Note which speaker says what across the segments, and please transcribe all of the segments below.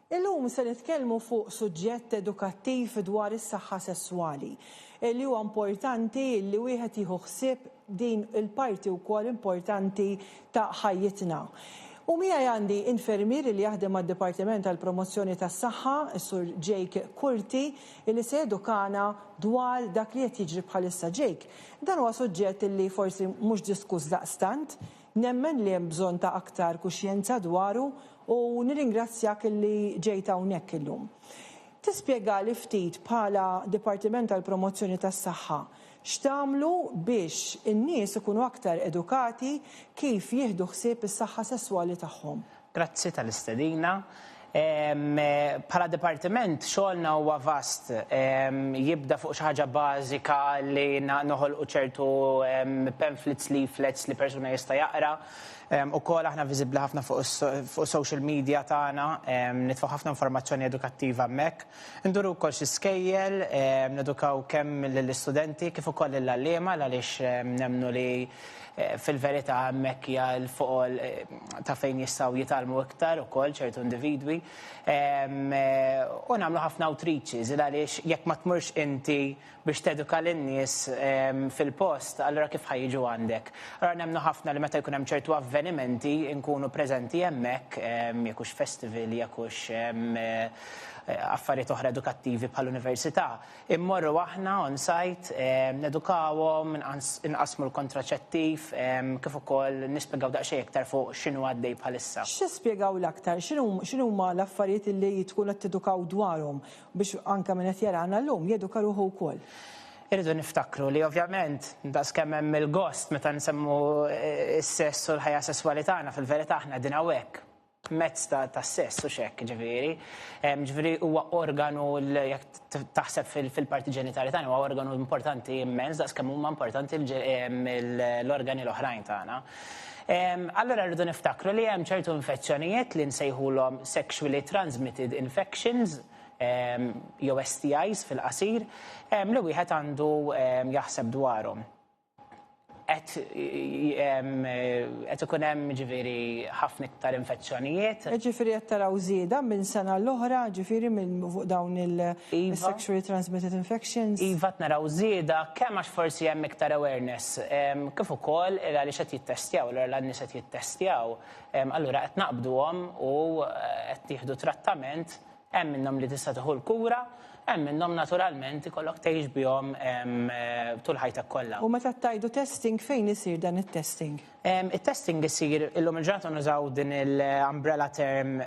Speaker 1: Illum se nitkellmu fuq suġġett edukattiv dwar is-saħħa sesswali li huwa importanti li wieħed jieħu ħsieb din il-parti wkoll importanti ta' ħajjitna. U miegħi għandi infermier li jaħdem mad-Dipartiment tal-Promozzjoni tas-Saħħa, is-Sur Jake Kurti, li se edukana dwar dak li qed jiġri bħalissa. Jake, dan huwa suġġett li forsi mhux diskuss daqstant, nemmen li hemm bżonn ta' aktar kuxjenza dwaru u nirringrazzjak li ġejt hawnhekk illum. Tispjega li ftit bħala Dipartiment tal-Promozzjoni tas-Saħħa x'tagħmlu biex in-nies ikunu aktar edukati kif jieħdu ħsieb is-saħħa sesswali tagħhom.
Speaker 2: Grazzi tal-istedina. Bħala Dipartiment xogħolna huwa vast, jibda fuq xi ħaġa bażika li noħolqu ċertu pamphlets, leaflets li persuna jista' jaqra. Ukoll aħna viżibbli ħafna fuq social media tagħna, nitfgħu ħafna informazzjoni edukattiva hemmhekk. Induru wkoll xi skejjel, nedukaw kemm lill-istudenti kif ukoll lill-għalliema għaliex nemmnu li fil-verità hemmhekk hija l-foqol ta' fejn jistgħu jitalmu iktar ukoll ċertu individwi. U nagħmlu ħafna outreaches għaliex jekk ma tmurx inti biex teduka lin-nies fil-post, allura kif ħajġu għandek. Allura nemmnu ħafna li meta jkun hemm ċertu avvenimenti nkunu preżenti hemmhekk, jekk hux festival, jekk hux affarijiet oħra edukattivi bħall-università. Immorru aħna on-site, nedukawhom, inqasmu l-kontraċettiv, kif ukoll nispjegaw daqsxejn iktar fuq x'inhu għaddej bħalissa.
Speaker 1: X'tispjegaw l-aktar? X'inhuma l-affarijiet li tkunu qed tedukaw dwarhom biex anke min qed jarana llum jeduka ruħu wkoll?
Speaker 2: Irridu niftakru li ovvjament daqskemm hemm il-gost meta nsemmu s-sess u l-ħajja sesswali tagħna fil-verità aħna din hawnhekk. Mezz ta' sess u xekk ġifieri. Ġifieri huwa organu jekk taħseb fil-parti ġenitali tagħna huwa organu importanti immens daqskemm huma importanti l-organi l-oħrajn tagħna. Allura rridu niftakru li hemm ċertu infezzjonijiet li nsejħulhom sexually transmitted infections, jew STIs fil-qasir, li wieħed għandu jaħseb dwarhom. Qed ikun hemm ġifieri ħafna iktar infezzjonijiet.
Speaker 1: Ġifieri qed taraw żieda minn sena l-oħra ġifieri minn fuq dawn il-sexually transmitted infections.
Speaker 2: Iva naraw żieda kemm għax forsi hemm iktar awareness. Kif ukoll għaliex qed jittestjaw, l-nies qed jittestjaw, allura qed naqbduhom u qed jieħdu trattament, hemm minnhom li tista' tieħu l-kura, hemm minnhom naturalment ikollok tgħix bihom tul ħajtek kollha.
Speaker 1: U meta tgħidu testing fejn isir dan it-testing?
Speaker 2: It-testing isir illum il-ġurnata nużaw din il-umbrella term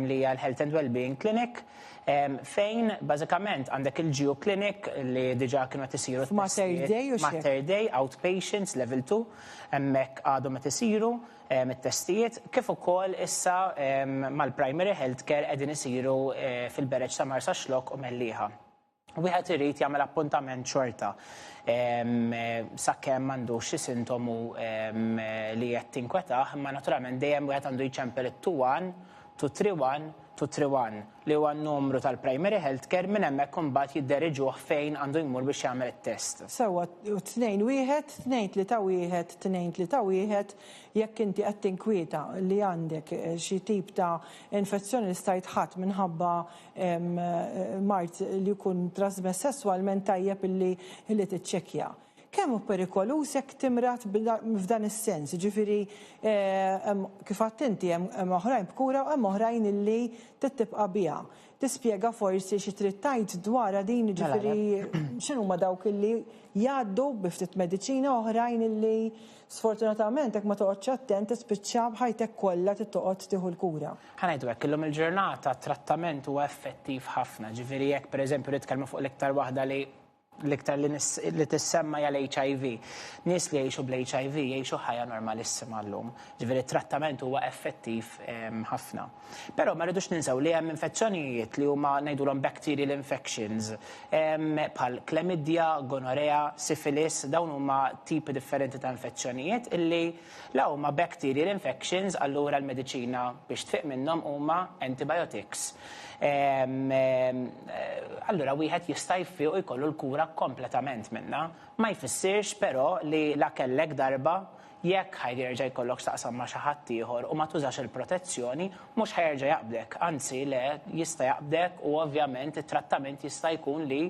Speaker 2: li hija l-Health and Wellbeing Clinic, fejn bażikament għandek il-Geo Clinic li diġà kienu qed isiru Mater Day, outpatients, level 2, hemmhekk għadhom qed isiru it-testijiet, kif ukoll issa mal-primary healthcare qegħdin isiru fil-Bereġġ ta' Marsa Xlokk u Mellieħa. Wieħed irid jagħmel appuntament xorta sakemm m'għandux xi sintomu li qed tinkwetaħ, imma naturalment dejjem wieħed għandu jċempel it-21 231 231 li huwa n-numru tal-primary healthcare minn hemmhekk imbagħad jidderiġuh fejn għandu jmur biex jagħmel it-test.
Speaker 1: Sewwa 2-1, 2-3-1, 2-3-1 jekk inti qed tinkwieta li għandek xi tip ta' infezzjoni li sta jitħadd minħabba mart li jkun trasmess sesswalment tajjeb illi tiċċekkja. Kemm hu perikolus jekk timrat f'dan is-sens, ġifieri kif għadt inti hemm oħrajn b'kura u hemm oħrajn illi tibqa' biha. Tispjega forsi xi trid tgħid dwarha din ġifieri x'inhuma dawk illi jgħaddu bi ftit mediċina oħrajn illi sfortunatament jekk ma toqgħodx attent tispiċċa b'ħajtek kollha tittoqgħod tieħu l-kura.
Speaker 2: Ħanejdu hekk illum il-ġurnata trattament huwa effettiv ħafna, ġifieri jekk pereżempju nitkellmu fuq l-iktar waħda l-iktar li tissemma hija l-HIV. Nies li jgħixu bl-HIV jgħixu ħajja normalissima llum. Ġifieri t-trattament huwa effettiv ħafna. Però ma rridux ninsew li hemm infezzjonijiet li huma ngħidulhom bacterial infections bħal chlamydia, gonorrea, syphilis, dawn huma tipi differenti ta' infezzjonijiet illi la huma bacterial infections allura l-mediċina biex tfiq minnhom huma antibiotics. Allura wieħed jista' jfieq u jkollu l-kura kompletament minnha. Ma jfissirx però li la kellek darba jekk ħajjerġa' jkollok staqsam ma' xi ħadd ieħor u ma tużax il-protezzjoni, mhux ħajerġa' jaqbdek, anzi le jista' jaqbdek u ovvjament it-trattament jista' jkun li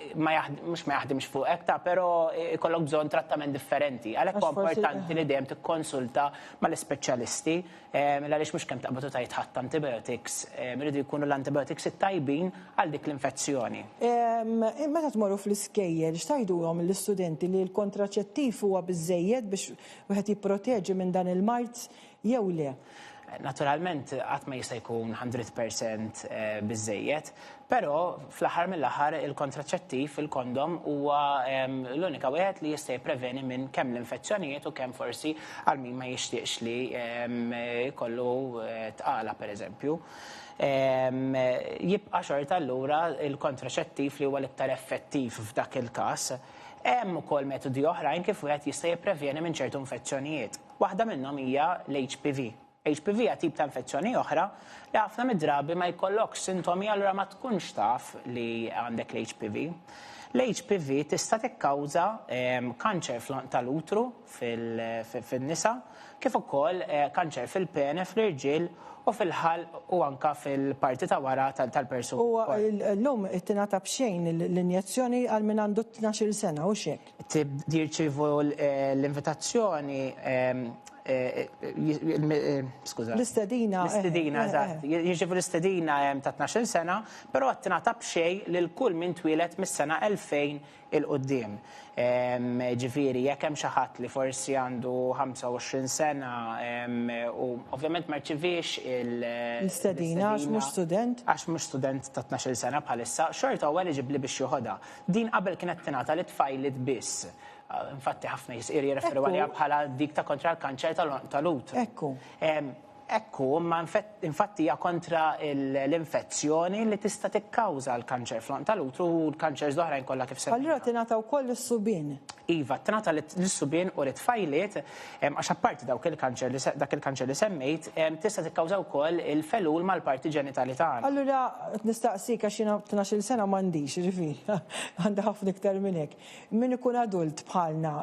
Speaker 2: mhux ma jaħdimx fuqek ta' però ikollok bżonn trattament differenti. Għalhekk huwa importanti li dejjem tikkonsulta mal-ispeċjalisti għaliex mhux kemm taqbad tajt ħadd antibiotics, iridu jkunu l-antibiotics it-tajbin għal dik l-infezzjoni.
Speaker 1: Meta tmorru fl-iskejjel, x'tgħidulhom l-istudenti li l-kontraċettiv huwa biżżejjed biex wieħed jipproteġi minn dan il-mart jew le?
Speaker 2: Naturalment, qatt ma jista' jkun 100% biżżejjed, però fl-aħħar mill-aħħar il-kontraċettiv, il-kondom, huwa l-unika wieħed li jista' jippreveni minn kemm l-infezzjonijiet u kemm forsi għal min ma jixtieqx li jkollu tqala pereżempju. Jibqa' xorta allura il-kontraċettiv li huwa l-iktar effettiv f'dak il-każ. Hemm ukoll metodi oħrajn kif wieħed jista' jippreveni minn ċertu infezzjonijiet. Waħda minnhom hija l-HPV. HPV hija tip ta' infezzjoni oħra li ħafna mid-drabi ma jkollokx sintomi allura ma tkunx taf li għandek l-HPV. L-HPV tista' tikkawża kanċer tal-utru fin-nisa kif ukoll kanċer fil-pene fl-irġiel u fil-ħal u anka fil-parti ta' wara tal-persuna.
Speaker 1: U l-lum tingħata b'xejn l-injezzjoni għal min għandu 12 sena u xek.
Speaker 2: Jirċievu l-invitazzjoni
Speaker 1: l-istedina.
Speaker 2: L-istedina, eżatt. Jirċievu l-istedina ta' 12 sena, però qed tingħata b'xejn lil kull min twieled mis-sena 2000 il-qoddim. Ġifieri, jekk hemm xi ħadd li forsi għandu 25 sena u ovvjament ma rċivix
Speaker 1: l-istedina għax mhux student.
Speaker 2: Għax mhux student ta' 12 sena bħalissa, xorta huwa eliġibbli biex joħodha. Din qabel kienet tingħata li tfajlit biss. Infatti ħafna jisir jirreferu għalija bħala dik ta' kontra l-kanċer tal-utru. Ekku, ma infatti hija kontra l-infezzjoni li tista' tikkawża l-kanċer tal-utru u l-kanċer oħrajn kollha kif se.
Speaker 1: Allura tingħata wkoll is-subien.
Speaker 2: Iva, tingħata lis-subien u l-tfajliet għax apparti dak il-kanċer li semmejt tista' tikkawża wkoll il-felul mal-parti ġenitali tagħna.
Speaker 1: Allura nistaqsik għax jiena 12 sena m'għandix, ġifieri, għandha ħafna iktar minn hekk. Min ikun adult bħalna,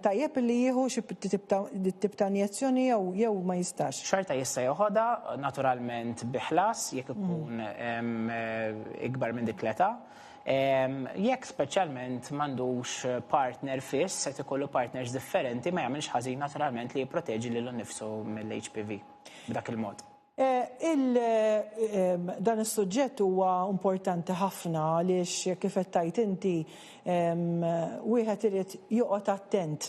Speaker 1: tajjeb li jieħu xi tip ta' injezzjoni jew ma jistax.
Speaker 2: Xorta jista' joħodha naturalment biħlas jekk ikun ikbar minn dik l-età. Jekk speċjalment m'għandux partner fiss, se ikollu partners differenti ma jagħmilx ħażin naturalment li jipproteġi lilu nnifsu mill-HPV b'dak il-mod.
Speaker 1: Dan is-suġġett huwa importanti ħafna għaliex kif qed tajt inti wieħed irid joqgħod attent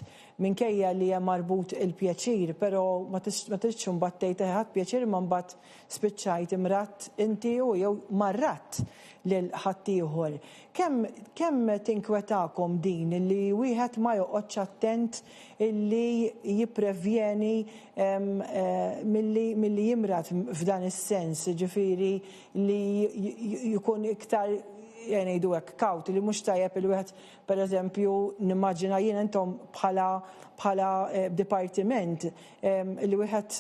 Speaker 1: minkejja li hemm marbut il-pjaċir, però ma tridx imbagħad tgħid ħadd pjaċir ma mbagħad spiċċajt imratt inti u jew marrat lil ħadd ieħor. Kemm tinkwetakom din li wieħed ma joqgħodx attent illi jipprevjeni milli jimrat f'dan is-sens, ġifieri li jkun iktar jgħidu hekk kawt li mhux tajjeb il-wieħed pereżempju nimmaġina jien intom bħala dipartiment li wieħed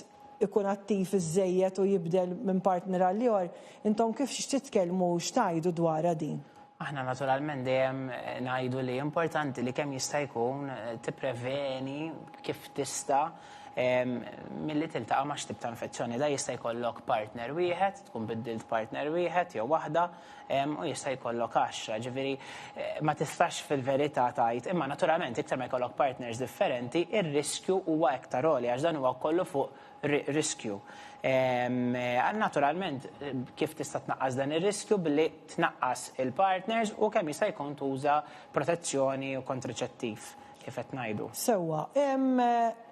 Speaker 1: ikun attiv iż-żejjed u jibdel minn partner għal ieħor, intom kif titkellmu x'tgħidu dwar din?
Speaker 2: Aħna naturalment dejjem ngħidu li importanti li kemm jista' jkun tippreveni kif tista' milli tiltaqa' ma' x'tib ta' infezzjoni. Da jista' jkollok partner wieħed, tkun biddilt partner wieħed jew waħda u jista' jkollok 10. Ġifieri ma tistax fil-verità tgħid, imma naturalment iktar ma jkollok partners differenti, ir-riskju huwa iktar għoli għax dan huwa kollu fuq riskju. Naturalment kif tista' tnaqqas dan ir-riskju billi tnaqqas il-partners u kemm jista' jkun tuża protezzjoni u kontraċettiv kif qed ngħidu.
Speaker 1: Sewwa, hemm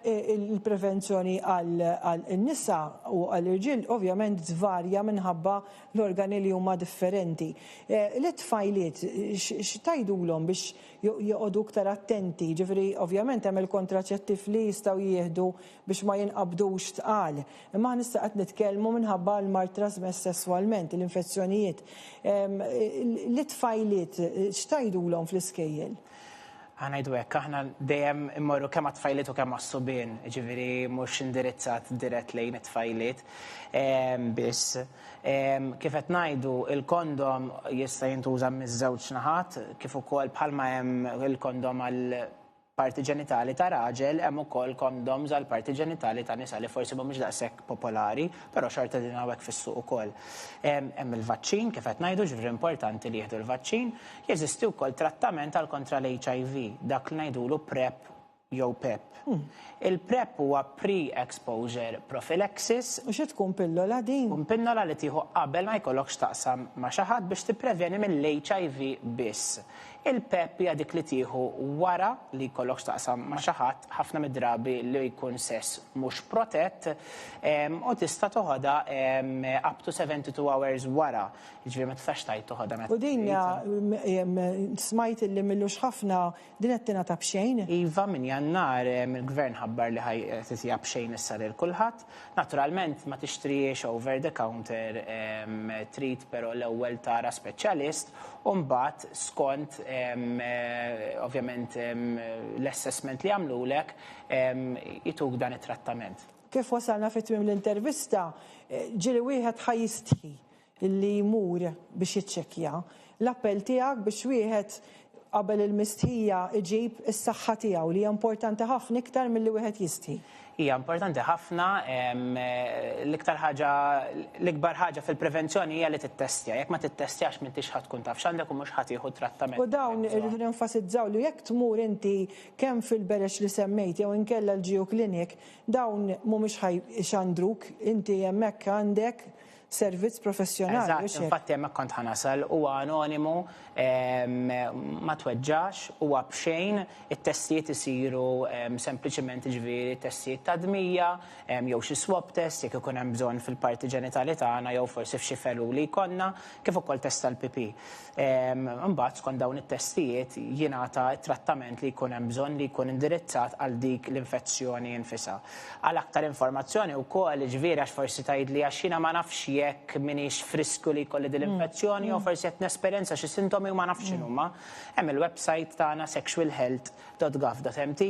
Speaker 1: il-prevenzjoni għal-nisa u għall-irġiel ovvjament tvarja minħabba l-organi li huma differenti. L-tfajliet x'tgħidulhom biex joqogħdu iktar attenti, ġifieri ovvjament hemm il-kontraċettiv li jistgħu jieħdu biex ma jinqabdux tqal. Imma nista' qed nitkellmu minħabba l-mart trasmess sesswalment, l-infezzjonijiet. L-tfajliet x'tgħidulhom fl-iskejjel?
Speaker 2: Għanajdu għek, aħna dejjem immorru kemm għat-tfajliet u kemm għas-subien, ġiviri mux indirizzat dirett lejn it-tfajliet. Biss, kif qed ngħidu il-kondom jista' jintuża miż-żewġ naħat, kif ukoll bħalma hemm il-kondom għal parti ġenitali ta' raġel, hemm ukoll kondoms għal parti ġenitali ta' nisa li forsi mhumiex daqshekk popolari, però xorta din hawnhekk fis-suq ukoll. Hemm il-vaċċin, kif qed ngħidu, ġifieri importanti li jieħdu l-vaċċin, jeżisti wkoll trattament għal kontra l-HIV, dak li ngħidulu PrEP jew PEP. Il-PrEP huwa pre-exposure prophylaxis.
Speaker 1: U xe tkun pillola din?
Speaker 2: Tkun pillola li tieħu qabel ma jkollokx taqsam ma' xi ħadd biex tippreveni mill-HIV biss. Il-PEP hija dik li tieħu wara li jkollokx taqsam ma' xi ħadd ħafna mid-drabi li jkun sess mhux protett u tista' toħodha up to 72 hours wara. Jiġifieri ma tistax tajt toħodha meta.
Speaker 1: U din smajt li millux ħafna din qed tingħata b'xejn?
Speaker 2: Iva minn Jannar il-gvern ħabbar li ħajtitija b'xejn issa lil kulħadd. Naturalment ma tixtriex over the counter trid però l-ewwel tara speċjalist u mbagħad skont ovvjament l-assessment li għamlulek jituk dan it-trattament.
Speaker 1: Kif wasalna fit-tmiem l-intervista, ġieli wieħed ħajjistħi li jmur biex jiċċekkja. L-appell tiegħek biex wieħed qabel il-mistħija iġib is-saħħa tiegħu li hija importanti ħafna iktar milli wieħed jistħi.
Speaker 2: Hija importanti ħafna, l-iktar ħaġa, l-ikbar ħaġa fil-prevenzjoni hija li tittestja. Jekk ma tittestjax m'intix ħadd tkun taf x'għandek u mhux ħadd jieħu trattament.
Speaker 1: U dawn irridu nenfasizzaw li jekk tmur inti kemm fil-berex li semmejt jew inkella l-Geo Clinic, dawn mhumiex ħajxandruk, inti hemmhekk għandek servizz professjonali.
Speaker 2: Infatti hemmhekk kont ħanasal huwa anonimu, ma tweġġax, huwa b'xejn, it-testijiet isiru sempliċement ġifieri testijiet ta' dmija, jew xi swab test jekk ikun hemm bżonn fil-parti ġenitali tagħna jew forsi f'xi felu li jkollna, kif ukoll test tal-PP. Imbagħad skont dawn it-testijiet jingħata trattament li jkun hemm bżonn li jkun indirizzat għal dik l-infezzjoni infisha. Għal aktar informazzjoni wkoll ġifieri għax forsi tgħidli għax jiena ma nafx jekk minix frisku li jkolli din l-infezzjoni jew forsi qed nesperjenza xi sintomi u ma nafx x'inhuma. Hemm il-website tagħna sexualhealth.gov.mt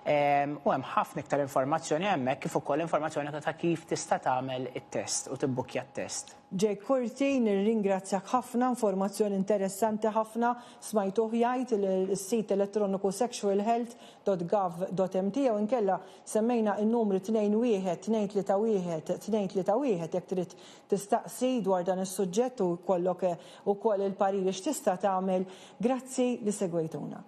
Speaker 2: u hemm ħafna iktar informazzjoni hemmhekk kif ukoll informazzjoni ta' kif tista' tagħmel it-test u tibbukkja t-test.
Speaker 1: Jake Kurti, nirringrazzjak ħafna, informazzjoni interessanti ħafna, smajtuh jgħid il-sit elettroniku sexualhealth.gov.mt u inkella semmejna n-numru 21-231-231 jekk trid tistaqsi dwar dan is-suġġett u kollok ukoll il-pariri x'tista' tagħmel. Grazzi li segwejtuna.